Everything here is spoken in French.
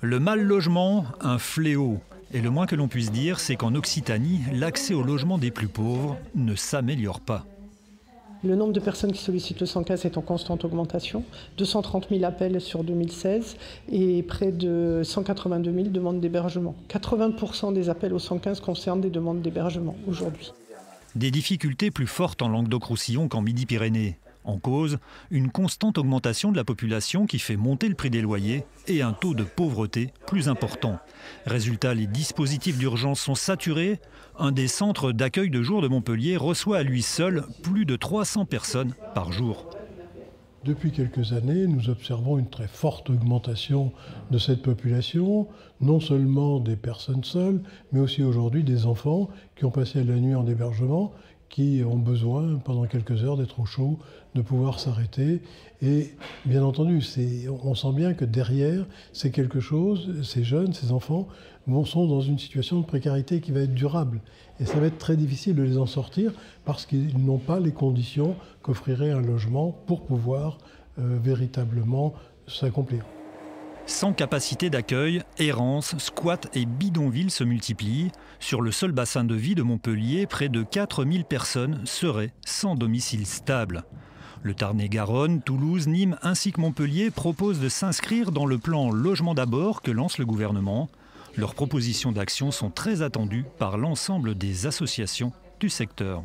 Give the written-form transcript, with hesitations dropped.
Le mal-logement, un fléau. Et le moins que l'on puisse dire, c'est qu'en Occitanie, l'accès au logement des plus pauvres ne s'améliore pas. Le nombre de personnes qui sollicitent le 115 est en constante augmentation. 230 000 appels sur 2016 et près de 182 000 demandes d'hébergement. 80% des appels au 115 concernent des demandes d'hébergement aujourd'hui. Des difficultés plus fortes en Languedoc-Roussillon qu'en Midi-Pyrénées. En cause, une constante augmentation de la population qui fait monter le prix des loyers et un taux de pauvreté plus important. Résultat, les dispositifs d'urgence sont saturés. Un des centres d'accueil de jour de Montpellier reçoit à lui seul plus de 300 personnes par jour. Depuis quelques années, nous observons une très forte augmentation de cette population, non seulement des personnes seules, mais aussi aujourd'hui des enfants qui ont passé la nuit en hébergement, qui ont besoin, pendant quelques heures, d'être au chaud, de pouvoir s'arrêter. Et bien entendu, on sent bien que derrière, c'est quelque chose, ces jeunes, ces enfants, sont dans une situation de précarité qui va être durable. Et ça va être très difficile de les en sortir parce qu'ils n'ont pas les conditions qu'offrirait un logement pour pouvoir véritablement s'accomplir. Sans capacité d'accueil, errance, squat et bidonville se multiplient. Sur le seul bassin de vie de Montpellier, près de 4000 personnes seraient sans domicile stable. Le Tarn-et-Garonne, Toulouse, Nîmes ainsi que Montpellier proposent de s'inscrire dans le plan Logement d'abord que lance le gouvernement. Leurs propositions d'action sont très attendues par l'ensemble des associations du secteur.